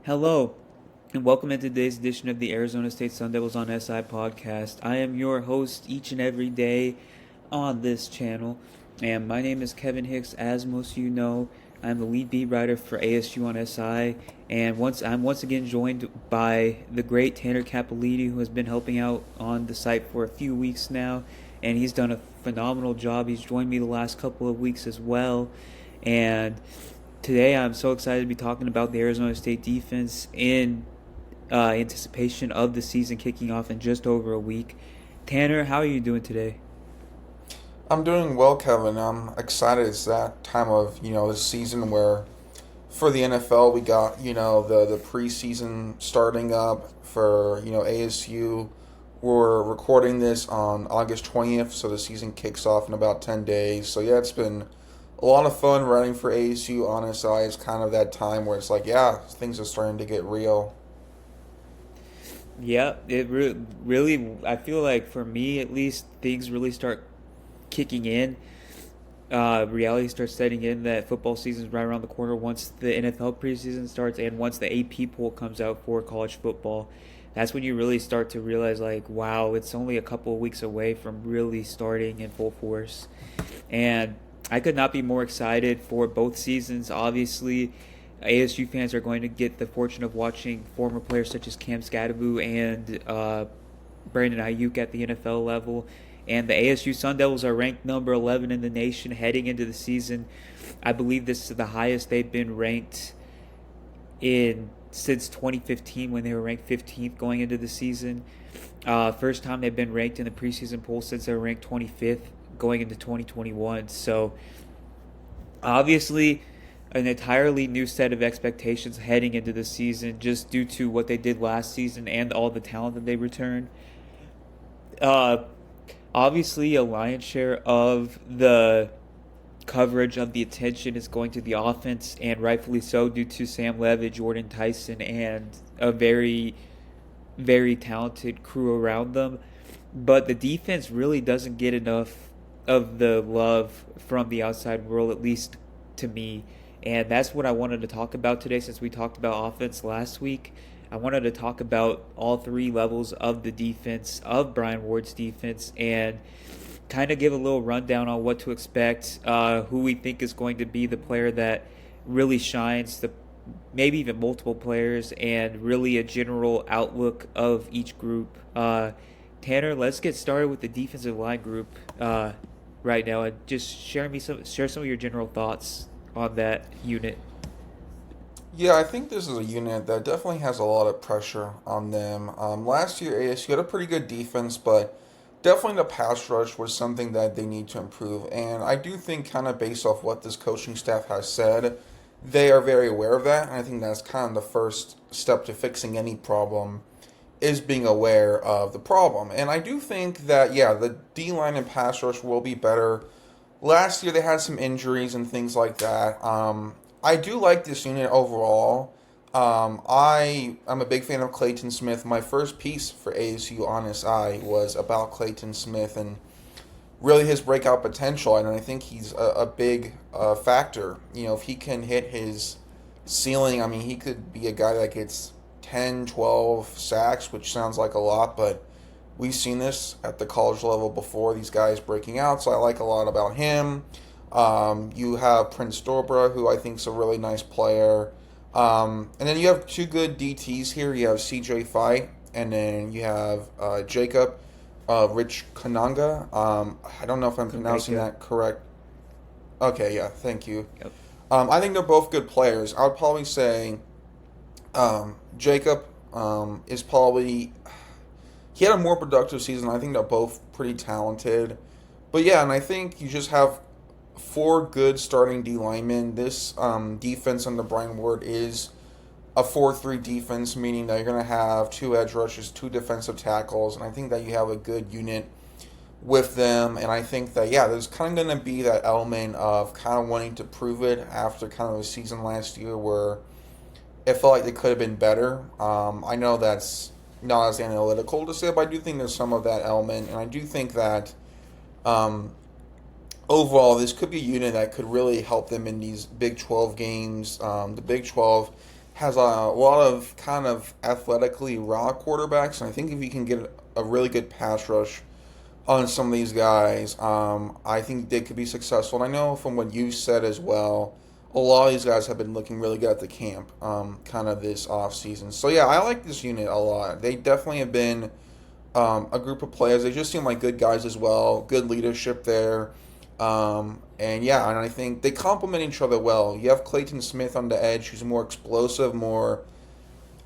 Hello, and welcome to today's edition of the Arizona State Sun Devils on SI podcast. I am your host each and every day on this channel, and my name is Kevin Hicks. As most of you know, I'm the lead beat writer for ASU on SI, and I'm once again joined by the great Tanner Capoliti, who has been helping out on the site for a few weeks now, and he's done a phenomenal job. He's joined me the last couple of weeks as well, and today, I'm so excited to be talking about the Arizona State defense in anticipation of the season kicking off in just over a week. Tanner, how are you doing today? I'm doing well, Kevin. I'm excited. It's that time of the season where for the NFL we got the preseason starting up for ASU. We're recording this on August 20th, so the season kicks off in about 10 days. So yeah, it's been a lot of fun writing for ASU on SI. It's kind of that time where it's like, yeah, things are starting to get real. Yeah, really, I feel like for me at least, things really start kicking in. Reality starts setting in that football season is right around the corner once the NFL preseason starts and once the AP poll comes out for college football. That's when you really start to realize, like, wow, it's only a couple of weeks away from really starting in full force. And I could not be more excited for both seasons. Obviously, ASU fans are going to get the fortune of watching former players such as Cam Scadaboo and Brandon Ayuk at the NFL level. And the ASU Sun Devils are ranked number 11 in the nation heading into the season. I believe this is the highest they've been ranked in since 2015 when they were ranked 15th going into the season. First time they've been ranked in the preseason poll since they were ranked 25th going into 2021. So obviously an entirely new set of expectations heading into the season just due to what they did last season and all the talent that they returned. Uh, Obviously, a lion's share of the coverage of the attention is going to the offense, and rightfully so, due to Sam Levitt, Jordan Tyson, and a very, very talented crew around them. But the defense really doesn't get enough of the love from the outside world, at least to me. And that's what I wanted to talk about today since we talked about offense last week. I wanted to talk about all three levels of the defense, of Brian Ward's defense, and kind of give a little rundown on what to expect, who we think is going to be the player that really shines, the maybe even multiple players, and really a general outlook of each group. Tanner, let's get started with the defensive line group right now, and just share some of your general thoughts on that unit. Yeah, I think this is a unit that definitely has a lot of pressure on them. Last year, ASU had a pretty good defense, but definitely the pass rush was something that they need to improve. And I do think, kind of based off what this coaching staff has said, they are very aware of that. And I think that's kind of the first step to fixing any problem is being aware of the problem. And I do think that, yeah, the D line and pass rush will be better. Last year they had some injuries and things like that. I do like this unit overall. I am a big fan of Clayton Smith. My first piece for ASU on SI was about Clayton Smith and really his breakout potential, and I think he's a big factor. If he can hit his ceiling, I mean, he could be a guy that gets 10, 12 sacks, which sounds like a lot, but we've seen this at the college level before, these guys breaking out, so I like a lot about him. You have Prince Dorbra, who I think is a really nice player. And then you have two good DTs here. You have CJ Fight, and then you have Jacob Rich Kananga. I don't know if I'm pronouncing Kuminga. that correct. Okay, yeah, thank you. Yep. I think they're both good players. I would probably say Jacob is probably he had a more productive season. I think they're both pretty talented. But yeah, and I think you just have four good starting D linemen. This defense under Brian Ward is a 4-3 defense, meaning that you're going to have two edge rushers, two defensive tackles, and I think that you have a good unit with them. And I think that, yeah, there's kind of going to be that element of kind of wanting to prove it after kind of a season last year where it felt like they could have been better. I know that's not as analytical to say, but I do think there's some of that element, and I do think that um, overall this could be a unit that could really help them in these Big 12 games. The Big 12 has a lot of kind of athletically raw quarterbacks, and I think if you can get a really good pass rush on some of these guys, I think they could be successful. And I know from what you said as well, a lot of these guys have been looking really good at the camp, kind of this off season. So yeah, I like this unit a lot. They definitely have been a group of players. They just seem like good guys as well. Good leadership there. And yeah, and I think they complement each other well. You have Clayton Smith on the edge, who's more explosive, more.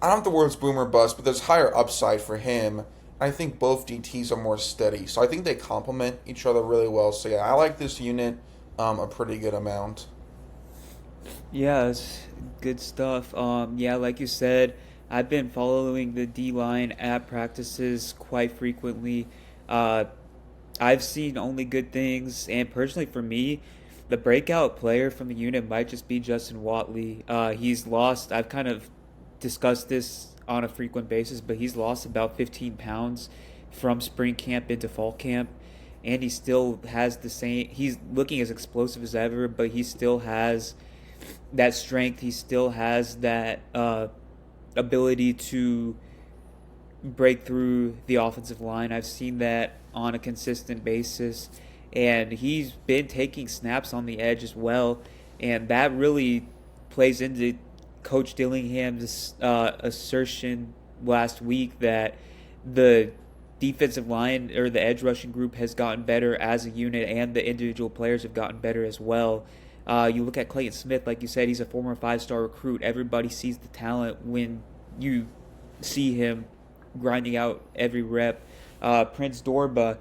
I don't have the words boomer bust, but there's higher upside for him. I think both DTs are more steady, so I think they complement each other really well. So yeah, I like this unit a pretty good amount. Yeah, it's good stuff. Yeah, like you said, I've been following the D line at practices quite frequently. Uh, I've seen only good things, and personally for me, the breakout player from the unit might just be Justin Watley. He's lost. I've kind of discussed this on a frequent basis, but he's lost about 15 pounds from spring camp into fall camp, and he still has the same. He's looking as explosive as ever, but he still has that strength. He still has that ability to break through the offensive line. I've seen that on a consistent basis, and he's been taking snaps on the edge as well, and that really plays into Coach Dillingham's assertion last week that the defensive line or the edge rushing group has gotten better as a unit, and the individual players have gotten better as well. You look at Clayton Smith, like you said, he's a former five-star recruit. Everybody sees the talent when you see him grinding out every rep. Prince Dorba,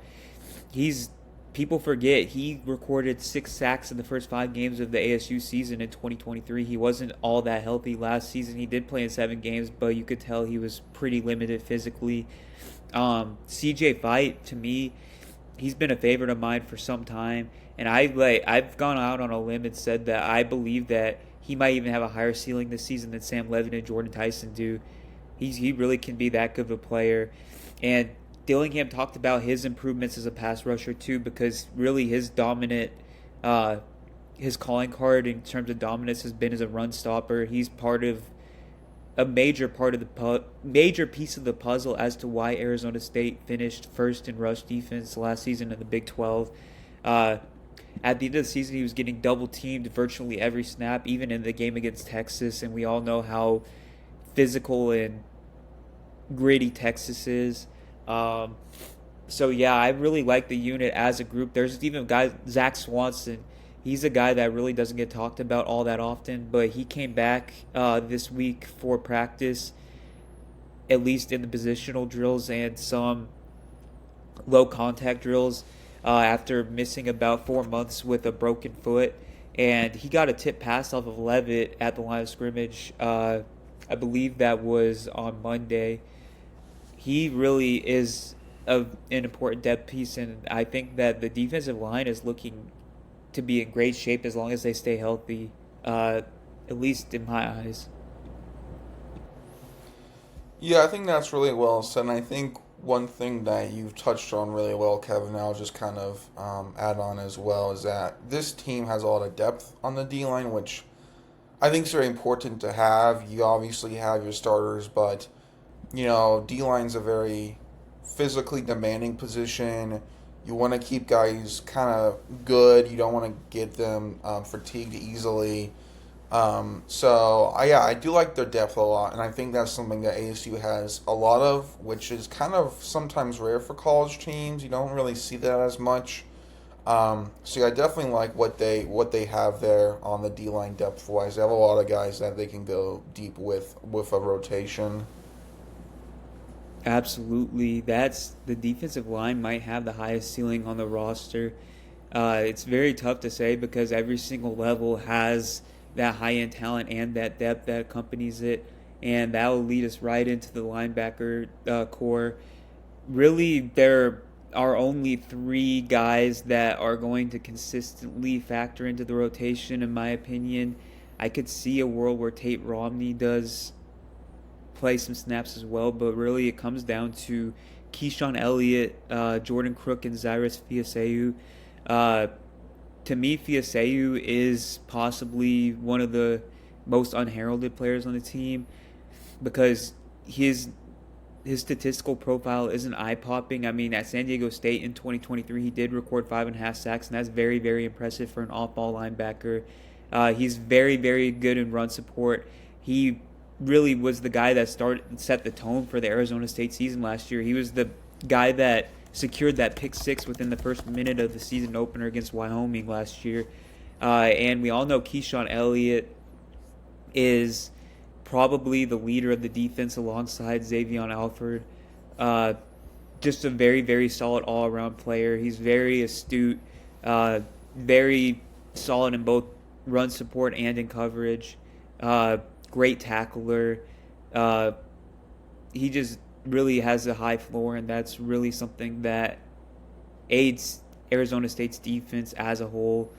he's people forget he recorded 6 sacks in the first 5 games of the ASU season in 2023. He wasn't all that healthy last season. He did play in 7 games, but you could tell he was pretty limited physically. CJ Fight, to me, he's been a favorite of mine for some time, and I've gone out on a limb and said that I believe that he might even have a higher ceiling this season than Sam Levin and Jordan Tyson do. He really can be that good of a player, and Dillingham talked about his improvements as a pass rusher too, because really his dominant, his calling card in terms of dominance has been as a run stopper. He's part of a major part of the major piece of the puzzle as to why Arizona State finished first in rush defense last season in the Big 12. At the end of the season, he was getting double teamed virtually every snap, even in the game against Texas, and we all know how physical and gritty Texas is. So yeah, I really like the unit as a group. There's even a guy, Zach Swanson. He's a guy that really doesn't get talked about all that often, but he came back this week for practice, at least in the positional drills and some low contact drills, after missing about 4 months with a broken foot. And he got a tip pass off of Levitt at the line of scrimmage. I believe that was on Monday. He really is an important depth piece, and I think that the defensive line is looking to be in great shape as long as they stay healthy, at least in my eyes. Yeah, I think that's really well said. And I think one thing that you've touched on really well, Kevin, and I'll just kind of add on as well, is that this team has a lot of depth on the D line, which I think is very important to have. You obviously have your starters, but D line's a very physically demanding position. You want to keep guys kind of good. You don't want to get them fatigued easily. Yeah, I do like their depth a lot, and I think that's something that ASU has a lot of, which is kind of sometimes rare for college teams. You don't really see that as much. Yeah, I definitely like what they have there on the D line depth wise. They have a lot of guys that they can go deep with a rotation. Absolutely. That's the defensive line might have the highest ceiling on the roster. It's very tough to say because every single level has that high end talent and that depth that accompanies it, and that will lead us right into the linebacker core. Really, there are only 3 guys that are going to consistently factor into the rotation, in my opinion. I could see a world where Tate Romney does play some snaps as well, but really it comes down to Keyshawn Elliott, Jordan Crook, and Cyrus Fiaseu. To me, Fiaseu is possibly one of the most unheralded players on the team because his his statistical profile isn't eye popping. I mean, at San Diego State in 2023, he did record 5.5 sacks, and that's very, very impressive for an off ball linebacker. He's very, very good in run support. He really was the guy that set the tone for the Arizona State season last year. He was the guy that secured that pick six within the first minute of the season opener against Wyoming last year. And we all know Keyshawn Elliott is probably the leader of the defense alongside Xavier Alford. Just a very, very solid all-around player. He's very astute, very solid in both run support and in coverage. Great tackler. He just really has a high floor, and that's really something that aids Arizona State's defense as a whole,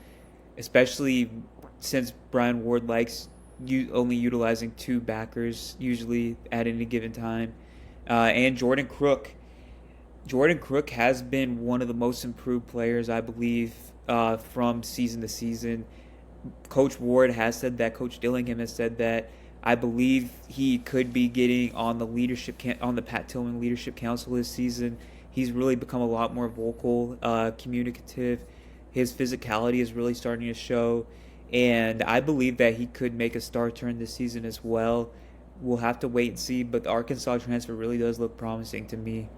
especially since Brian Ward likes only utilizing 2 backers usually at any given time. And Jordan Crook. Jordan Crook has been one of the most improved players, I believe, from season to season. Coach Ward has said that. Coach Dillingham has said that. I believe he could be getting on the Pat Tillman Leadership Council this season. He's really become a lot more vocal, communicative. His physicality is really starting to show, and I believe that he could make a star turn this season as well. We'll have to wait and see, but the Arkansas transfer really does look promising to me.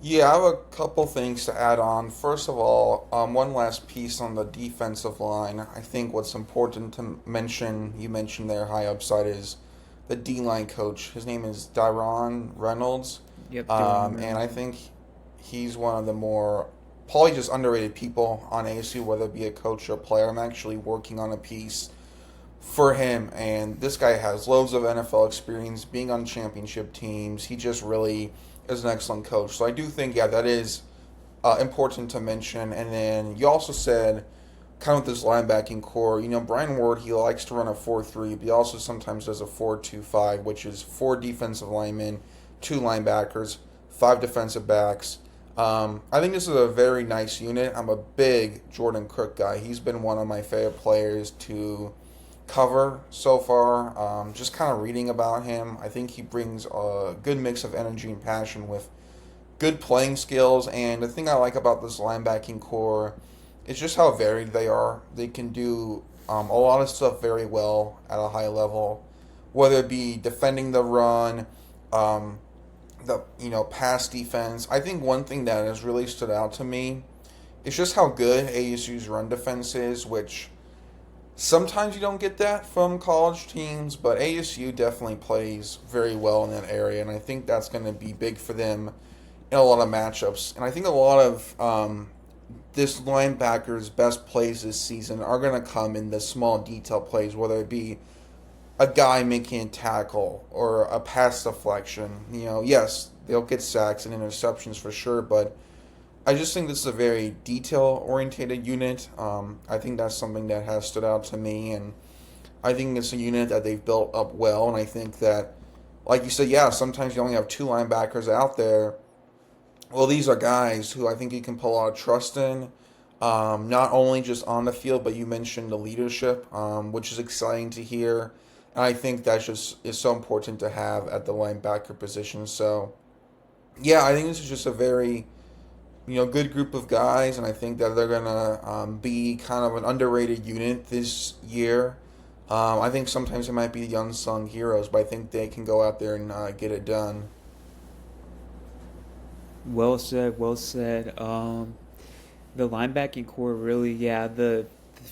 Yeah, I have a couple things to add on. First of all, one last piece on the defensive line. I think what's important to mention, you mentioned there, high upside, is the D-line coach. His name is Dyron Reynolds. Yep. And I think he's one of the more probably just underrated people on ASU, whether it be a coach or a player. I'm actually working on a piece for him, and this guy has loads of NFL experience, being on championship teams. He just really is an excellent coach. So I do think, yeah, that is important to mention. And then you also said, kind of with this linebacking core, Brian Ward, he likes to run a 4-3, but he also sometimes does a 4-2-5, which is 4 defensive linemen, 2 linebackers, 5 defensive backs. I think this is a very nice unit. I'm a big Jordan Crook guy. He's been one of my favorite players to cover so far. Just kind of reading about him, I think he brings a good mix of energy and passion with good playing skills. And the thing I like about this linebacking core is just how varied they are. They can do a lot of stuff very well at a high level, whether it be defending the run, the pass defense. I think one thing that has really stood out to me is just how good ASU's run defense is, which sometimes you don't get that from college teams, but ASU definitely plays very well in that area, and I think that's going to be big for them in a lot of matchups. And I think a lot of this linebacker's best plays this season are going to come in the small detail plays, whether it be a guy making a tackle or a pass deflection. Yes, they'll get sacks and interceptions for sure, but I just think this is a very detail-oriented unit. I think that's something that has stood out to me, and I think it's a unit that they've built up well, and I think that, like you said, yeah, sometimes you only have 2 linebackers out there. Well, these are guys who I think you can put a lot of trust in, not only just on the field, but you mentioned the leadership, which is exciting to hear. And I think that just is so important to have at the linebacker position. So, yeah, I think this is just a very, good group of guys, and I think that they're going to be kind of an underrated unit this year. I think sometimes it might be the unsung heroes, but I think they can go out there and get it done. Well said, well said. The linebacking core really, yeah, the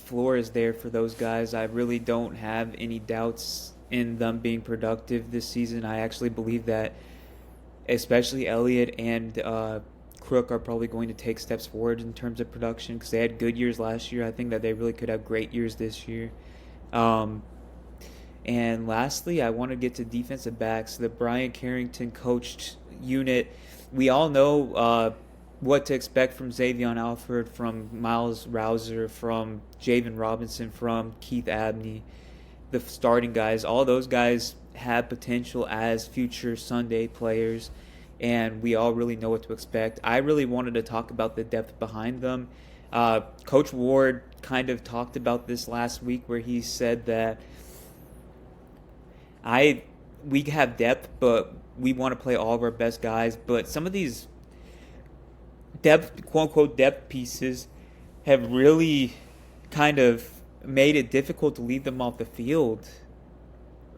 floor is there for those guys. I really don't have any doubts in them being productive this season. I actually believe that especially Elliott and Crook are probably going to take steps forward in terms of production because they had good years last year. I think that they really could have great years this year. And lastly, I want to get to defensive backs. The Brian Carrington coached unit. We all know what to expect from Xavier Alford, from Miles Rouser, from Javen Robinson, from Keith Abney, the starting guys. All those guys have potential as future Sunday players, and we all really know what to expect. I really wanted to talk about the depth behind them. Coach Ward kind of talked about this last week where he said that I we have depth, but we want to play all of our best guys. But some of these depth, quote unquote, depth pieces have really kind of made it difficult to leave them off the field.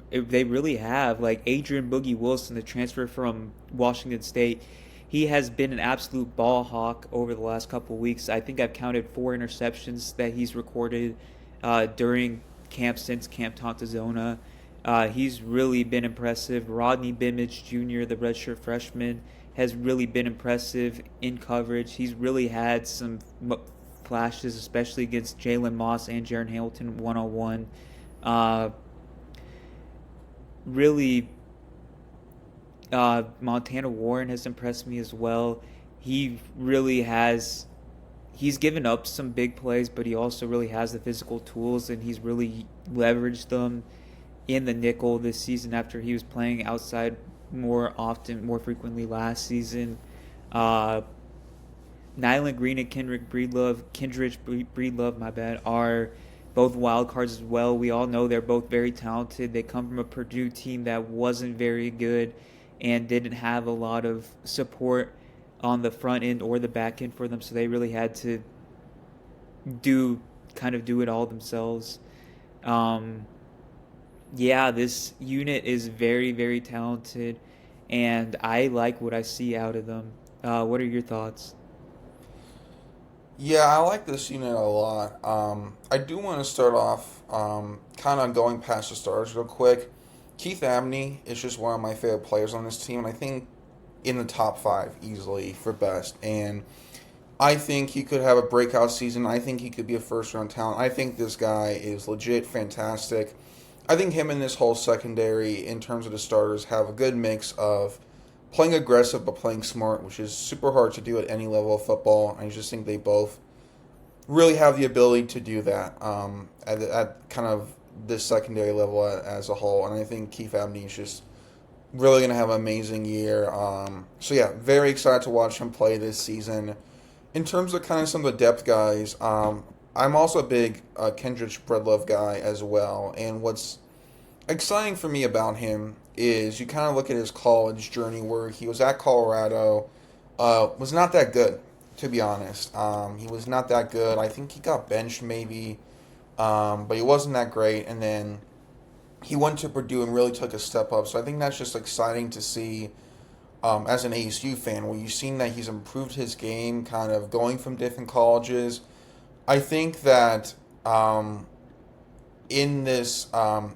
They really have. Like Adrian Boogie Wilson, the transfer from Washington State, he has been an absolute ball hawk over the last couple of weeks. I think I've counted 4 interceptions that he's recorded during camp since Camp Tontozona. He's really been impressive. Rodney Bimage Jr., the redshirt freshman, has really been impressive in coverage. He's really had some flashes, especially against Jalen Moss and Jaron Hamilton one-on-one. Really, Montana Warren has impressed me as well. He really has. He's given up some big plays, but he also really has the physical tools, and he's really leveraged them in the nickel this season after he was playing outside more often, more frequently last season. Nyland Green and Kendrick Breedlove, my bad, are both wild cards as well. We all know they're both very talented. They come from a Purdue team that wasn't very good and didn't have a lot of support on the front end or the back end for them, so they really had to do it all themselves. Yeah, this unit is very, very talented, and I like what I see out of them. What are your thoughts? Yeah, I like this unit a lot. I do want to start off kind of going past the stars real quick. Keith Abney is just one of my favorite players on this team, and I think in the top 5 easily for best. And I think he could have a breakout season. I think he could be a first-round talent. I think this guy is legit fantastic. I think him and this whole secondary, in terms of the starters, have a good mix of playing aggressive but playing smart, which is super hard to do at any level of football. I just think they both really have the ability to do that at kind of this secondary level as a whole. And I think Keith Abney is just really going to have an amazing year. So, yeah, very excited to watch him play this season. In terms of kind of some of the depth guys, I'm also a big Kendrick Breedlove guy as well. And what's exciting for me about him is you kind of look at his college journey where he was at Colorado, was not that good, to be honest. He was not that good. I think he got benched maybe, but he wasn't that great. And then he went to Purdue and really took a step up. So I think that's just exciting to see as an ASU fan, where you've seen that he's improved his game, kind of going from different colleges. I think that in this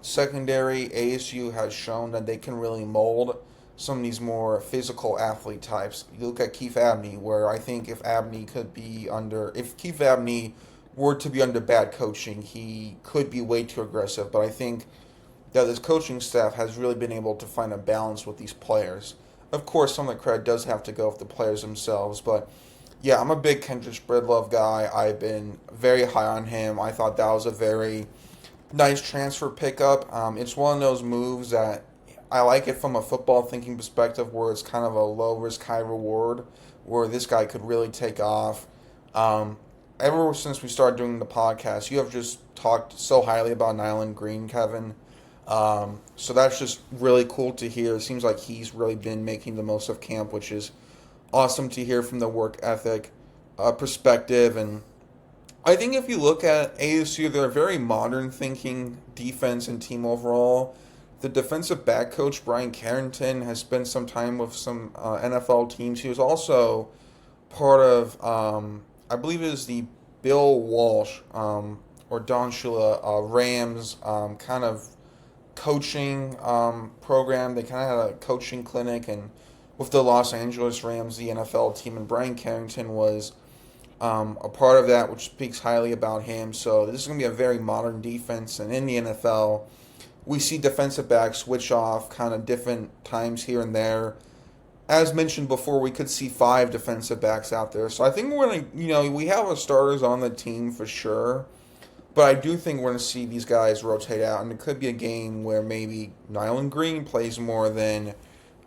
secondary, ASU has shown that they can really mold some of these more physical athlete types. You look at Keith Abney, where I think if Keith Abney were to be under bad coaching, he could be way too aggressive. But I think that this coaching staff has really been able to find a balance with these players. Of course, some of the credit does have to go with the players themselves, but yeah, I'm a big Kendrick Breedlove guy. I've been very high on him. I thought that was a very nice transfer pickup. It's one of those moves that I like it from a football thinking perspective, where it's kind of a low risk, high reward, where this guy could really take off. Ever since we started doing the podcast, you have just talked so highly about Nyland Green, Kevin. So that's just really cool to hear. It seems like he's really been making the most of camp, which is awesome to hear from the work ethic perspective. And I think if you look at ASU, they're a very modern thinking defense and team overall. The defensive back coach, Brian Carrington, has spent some time with some NFL teams. He was also part of, I believe it is the Bill Walsh or Don Shula Rams kind of coaching program. They kind of had a coaching clinic, and with the Los Angeles Rams, the NFL team, and Brian Carrington was a part of that, which speaks highly about him. So this is going to be a very modern defense, and in the NFL, we see defensive backs switch off kind of different times here and there. As mentioned before, we could see 5 defensive backs out there. So I think we're going to, we have our starters on the team for sure, but I do think we're going to see these guys rotate out, and it could be a game where maybe Nyland Green plays more than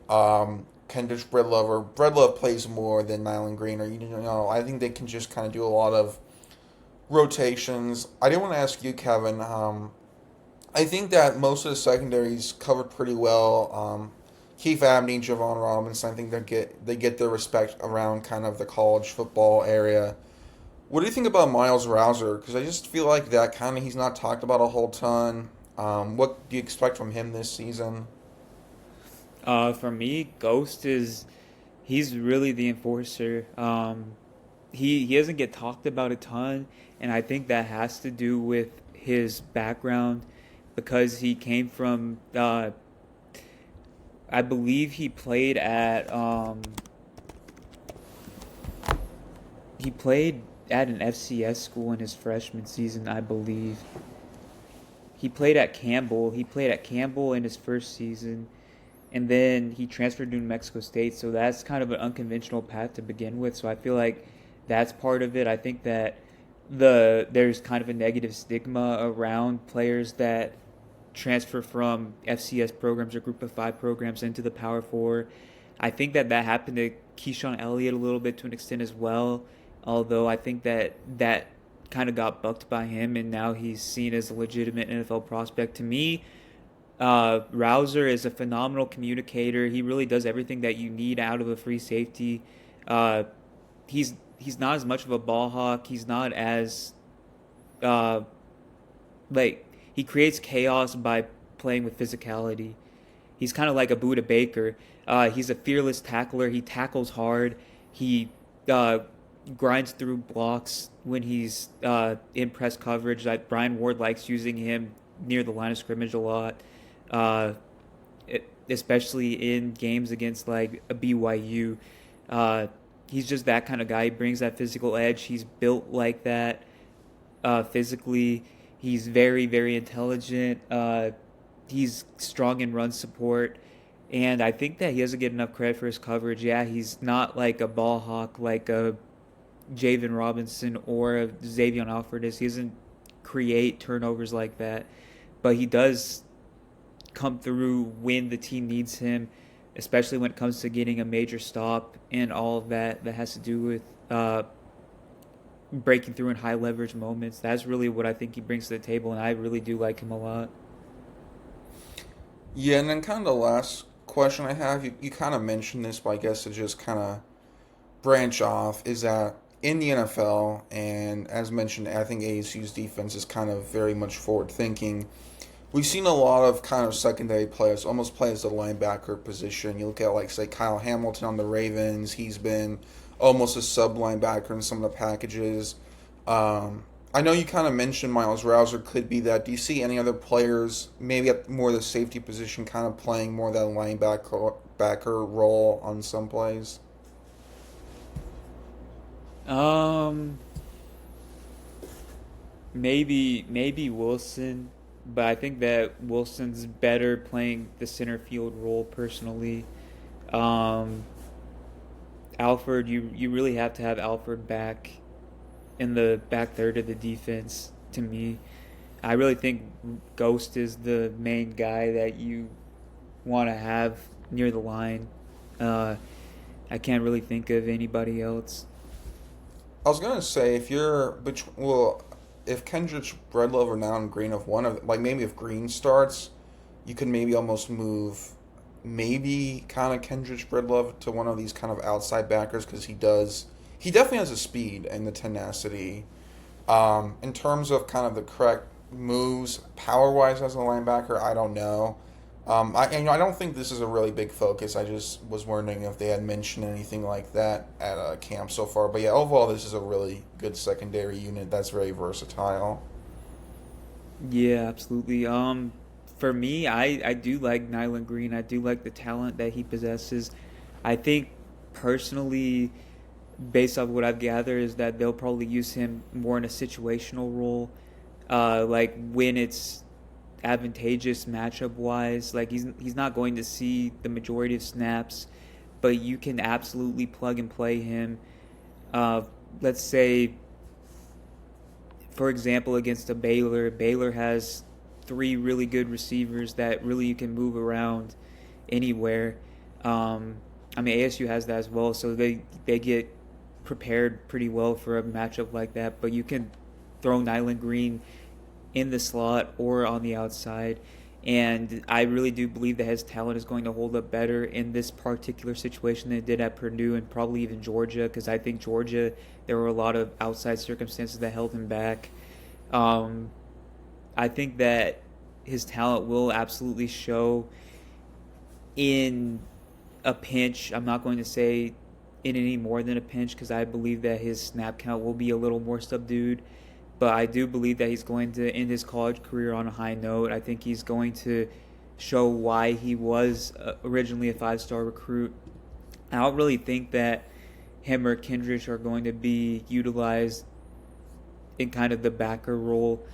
Kendrick Breedlove, or Breedlove plays more than Nyland Green, or I think they can just kind of do a lot of rotations, I did want to ask you, Kevin. I think that most of the secondaries covered pretty well. Keith Abney, Javon Robinson, I think they get their respect around kind of the college football area. What do you think about Miles Rouser? Because I just feel like that kind of he's not talked about a whole ton. What do you expect from him this season? For me, Ghost is he's really the enforcer. He doesn't get talked about a ton, and I think that has to do with his background because he came from. I believe he played at an FCS school in his freshman season. I believe he played at Campbell. He played at Campbell in his first season, and then he transferred to New Mexico State. So that's kind of an unconventional path to begin with. So I feel like that's part of it. I think that there's kind of a negative stigma around players that transfer from FCS programs or Group of Five programs into the Power Four. I think that happened to Keyshawn Elliott a little bit to an extent as well. Although I think that kind of got bucked by him, and now he's seen as a legitimate NFL prospect. To me, Rouser is a phenomenal communicator. He really does everything that you need out of a free safety. Uh, he's not as much of a ball hawk. He's not as uh, like he creates chaos by playing with physicality. He's kind of like a Buda Baker. He's a fearless tackler. He tackles hard. He uh, grinds through blocks when he's in press coverage. Like Brian Ward likes using him near the line of scrimmage a lot, uh, especially in games against like a BYU. Uh, he's just that kind of guy. He brings that physical edge. He's built like that physically. He's very, very intelligent. He's strong in run support. And I think that he doesn't get enough credit for his coverage. Yeah, he's not like a ball hawk like a Javen Robinson or a Xavier Alford is. He doesn't create turnovers like that. But he does come through when the team needs him, especially when it comes to getting a major stop and all of that has to do with breaking through in high leverage moments. That's really what I think he brings to the table, and I really do like him a lot. Yeah, and then kind of the last question I have, you kind of mentioned this, but I guess to just kind of branch off, is that in the NFL, and as mentioned, I think ASU's defense is kind of very much forward thinking. We've seen a lot of kind of secondary players almost play as the linebacker position. You look at, like, say, Kyle Hamilton on the Ravens. He's been almost a sub linebacker in some of the packages. I know you kind of mentioned Miles Rouser could be that. Do you see any other players, maybe at more the safety position, kind of playing more that linebacker backer role on some plays? Um, maybe Wilson, but I think that Wilson's better playing the center field role personally. Um, Alford, you really have to have Alford back in the back third of the defense. To me, I really think Ghost is the main guy that you want to have near the line. Uh, I can't really think of anybody else. I was gonna say well, if Kendrick Breadlove or now Green, of one of, like, maybe if Green starts, you could maybe almost move maybe kind of Kendrick Breadlove to one of these kind of outside backers because he definitely has the speed and the tenacity. In terms of kind of the correct moves power wise as a linebacker, I don't know. I don't think this is a really big focus. I just was wondering if they had mentioned anything like that at camp so far. But yeah, overall, this is a really good secondary unit that's very versatile. Yeah, absolutely. For me, I do like Nyland Green. I do like the talent that he possesses. I think personally, based off what I've gathered, is that they'll probably use him more in a situational role, like when it's advantageous matchup wise. Like he's not going to see the majority of snaps, but you can absolutely plug and play him. Uh, let's say, for example, against a Baylor, Baylor has three really good receivers that really you can move around anywhere. Um, I mean, ASU has that as well, so they get prepared pretty well for a matchup like that. But you can throw Nyland Green in the slot or on the outside. And I really do believe that his talent is going to hold up better in this particular situation than it did at Purdue and probably even Georgia, because I think Georgia, there were a lot of outside circumstances that held him back. Um, I think that his talent will absolutely show in a pinch. I'm not going to say in any more than a pinch because I believe that his snap count will be a little more subdued. But I do believe that he's going to end his college career on a high note. I think he's going to show why he was originally a 5-star recruit. I don't really think that him or Kindrich are going to be utilized in kind of the backer role.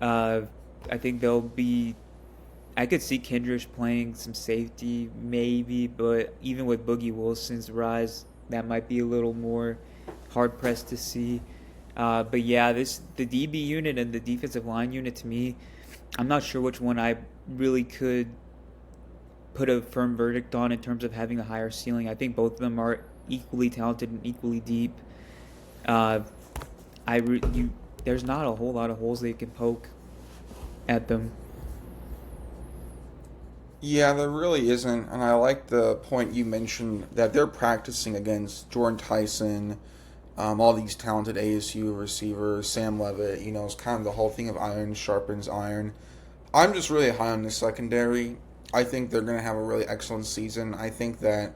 I think they'll be. I could see Kindrich playing some safety, maybe, but even with Boogie Wilson's rise, that might be a little more hard pressed to see. But yeah, the DB unit and the defensive line unit, to me, I'm not sure which one I really could put a firm verdict on in terms of having a higher ceiling. I think both of them are equally talented and equally deep. Uh, there's not a whole lot of holes they can poke at them. Yeah, there really isn't, and I like the point you mentioned that they're practicing against Jordan Tyson, all these talented ASU receivers, Sam Levitt. It's kind of the whole thing of iron sharpens iron. I'm just really high on the secondary. I think they're going to have a really excellent season. I think that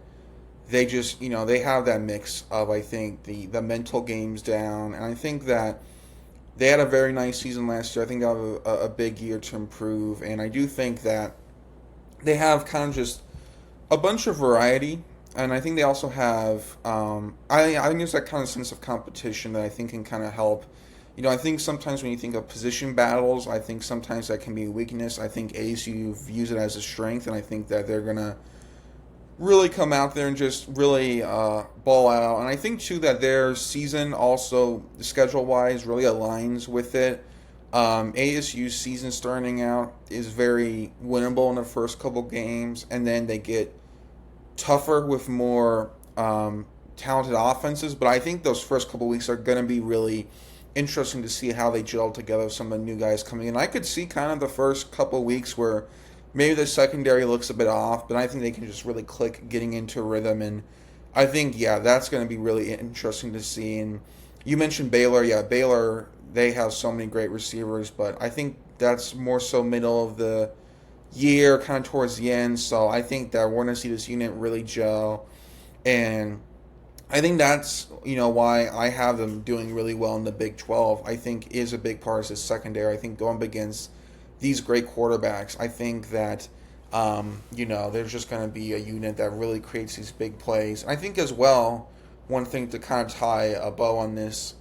they just, they have that mix of, I think, the mental games down, and I think that they had a very nice season last year. I think they'll have a big year to improve, and I do think that they have kind of just a bunch of variety, and I think they also have. I think there's that kind of sense of competition that I think can kind of help. I think sometimes when you think of position battles, I think sometimes that can be a weakness. I think ASU views it as a strength, and I think that they're gonna really come out there and just really ball out. And I think too that their season also schedule wise really aligns with it. ASU's season starting out is very winnable in the first couple games, and then they get tougher with more talented offenses. But I think those first couple weeks are going to be really interesting to see how they gel together. Some of the new guys coming in, I could see kind of the first couple weeks where maybe the secondary looks a bit off, but I think they can just really click getting into a rhythm. And I think, yeah, that's going to be really interesting to see. And you mentioned Baylor. Yeah, Baylor, they have so many great receivers, but I think that's more so middle of the year, kind of towards the end. So I think that we're going to see this unit really gel. And I think that's, why I have them doing really well in the Big 12. I think is a big part of this secondary. I think going up against these great quarterbacks, I think that, there's just going to be a unit that really creates these big plays. And I think as well, one thing to kind of tie a bow on this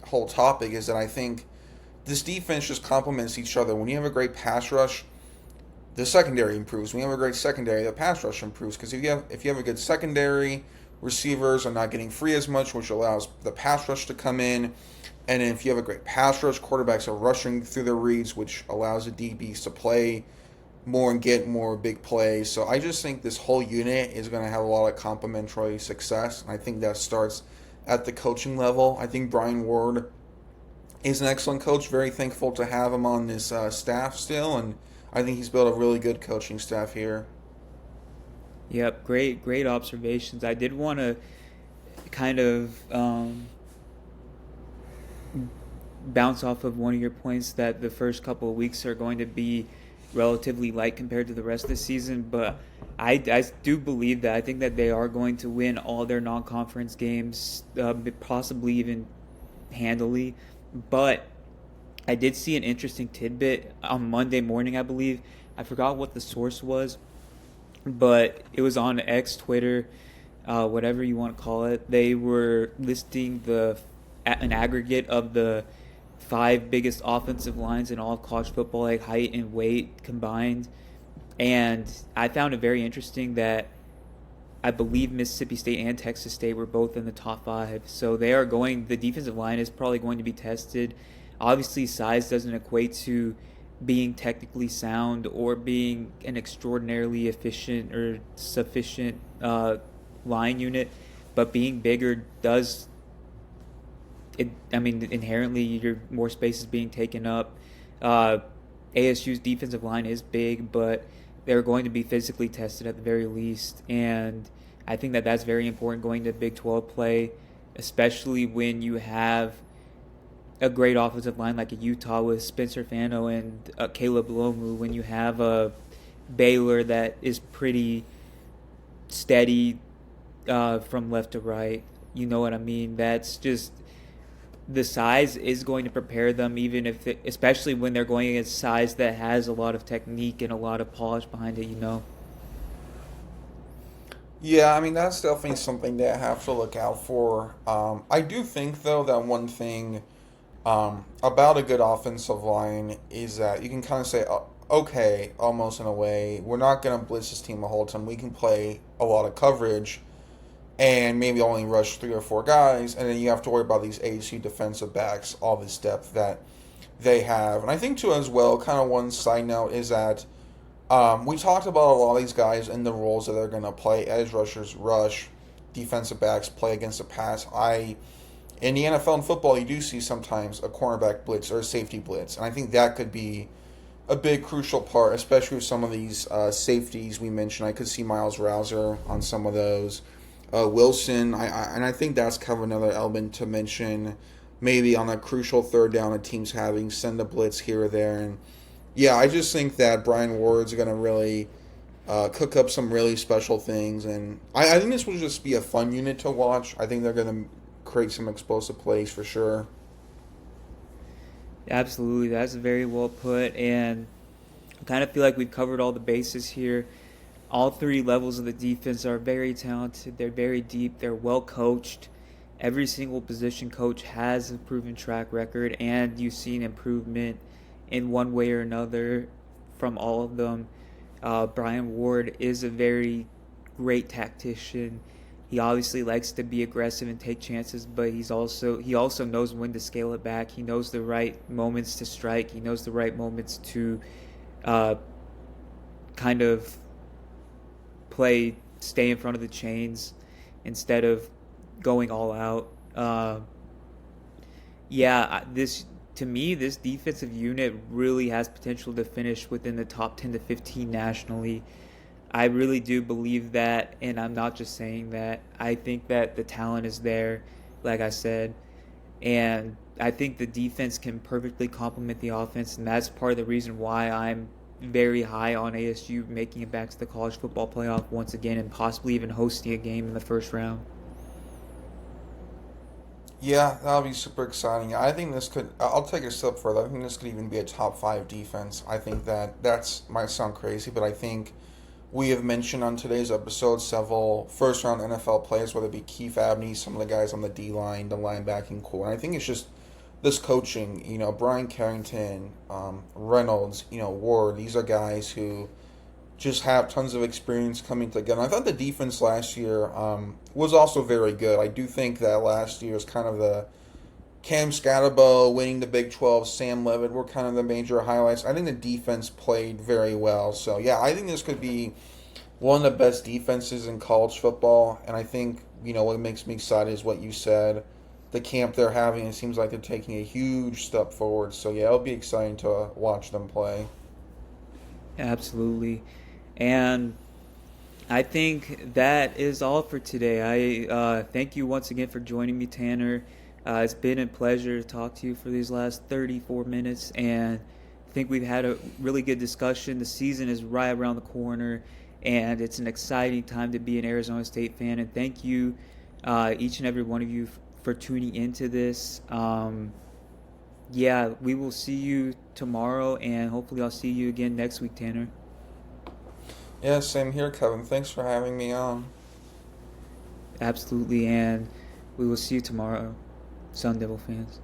whole topic is that I think this defense just complements each other. When you have a great pass rush, the secondary improves. When you have a great secondary, the pass rush improves. Because if you have a good secondary, receivers are not getting free as much, which allows the pass rush to come in. And if you have a great pass rush, quarterbacks are rushing through their reads, which allows the DBs to play more and get more big plays. So I just think this whole unit is going to have a lot of complementary success. And I think that starts at the coaching level. I think Brian Ward is an excellent coach. Very thankful to have him on this staff still. And I think he's built a really good coaching staff here. Yep, great observations. I did want to kind of bounce off of one of your points that the first couple of weeks are going to be relatively light compared to the rest of the season, but I do believe that. I think that they are going to win all their non-conference games, possibly even handily. But I did see an interesting tidbit on Monday morning, I believe. I forgot what the source was, but it was on X, Twitter, whatever you want to call it. They were listing an aggregate of the 5 biggest offensive lines in all of college football, like height and weight combined. And I found it very interesting that I believe Mississippi State and Texas State were both in the top 5. So the defensive line is probably going to be tested. Obviously, size doesn't equate to being technically sound or being an extraordinarily efficient or sufficient line unit, but being bigger does I mean, inherently, your more space is being taken up. Uh, ASU's defensive line is big, but they're going to be physically tested at the very least, and I think that that's very important going to Big 12 play, especially when you have a great offensive line like a Utah with Spencer Fano and Caleb Lomu. When you have a Baylor that is pretty steady from left to right, you know what I mean? That's just the size is going to prepare them, even if, especially when they're going against size that has a lot of technique and a lot of polish behind it. You know. Yeah, I mean that's definitely something that I have to look out for. I do think though that one thing about a good offensive line is that you can kind of say, okay, almost in a way, we're not going to blitz this team the whole time. We can play a lot of coverage and maybe only rush three or four guys, and then you have to worry about these ASU defensive backs, all this depth that they have. And I think too as well, kind of one side note is that we talked about a lot of these guys and the roles that they're going to play. Edge rushers rush, defensive backs play against the pass. In the NFL and football, you do see sometimes a cornerback blitz or a safety blitz, and I think that could be a big crucial part, especially with some of these safeties we mentioned. I could see Miles Rouser on some of those. Wilson, and I think that's kind of another element to mention. Maybe on a crucial third down, a team's having send a blitz here or there, and yeah, I just think that Brian Ward's going to really cook up some really special things, and I think this will just be a fun unit to watch. I think they're going to create some explosive plays for sure. Absolutely, that's very well put, and I kind of feel like we've covered all the bases here. All three levels of the defense are very talented. They're very deep. They're well coached. Every single position coach has a proven track record, and you've seen improvement in one way or another from all of them. Brian Ward is a very great tactician. He obviously likes to be aggressive and take chances, but he also knows when to scale it back. He knows the right moments to strike. He knows the right moments to uh, kind of stay in front of the chains instead of going all out. This to me, this defensive unit really has potential to finish within the top 10 to 15 nationally. I really do believe that, and I'm not just saying that. I think that the talent is there, like I said, and I think the defense can perfectly complement the offense, and that's part of the reason why I'm very high on ASU making it back to the college football playoff once again and possibly even hosting a game in the first round. Yeah, that'll be super exciting. I think this could. I'll take it a step further. I think this could even be a top five defense. I think that's might sound crazy, but I think we have mentioned on today's episode several first round NFL players, whether it be Keith Abney, some of the guys on the D line, the linebacking core. And I think it's just this coaching. Brian Carrington, Reynolds, Ward. These are guys who just have tons of experience coming together. I thought the defense last year was also very good. I do think that last year is kind of the Cam Scatterbo winning the Big 12, Sam Levitt were kind of the major highlights. I think the defense played very well. So, yeah, I think this could be one of the best defenses in college football. And I think, what makes me excited is what you said. The camp they're having, it seems like they're taking a huge step forward. So, yeah, it'll be exciting to watch them play. Absolutely. And I think that is all for today. I thank you once again for joining me, Tanner. It's been a pleasure to talk to you for these last 34 minutes, and I think we've had a really good discussion. The season is right around the corner, and it's an exciting time to be an Arizona State fan. And thank you, each and every one of you, for tuning into this. We will see you tomorrow, and hopefully I'll see you again next week, Tanner. Yeah, same here, Kevin. Thanks for having me on. Absolutely, and we will see you tomorrow, Sun Devil fans.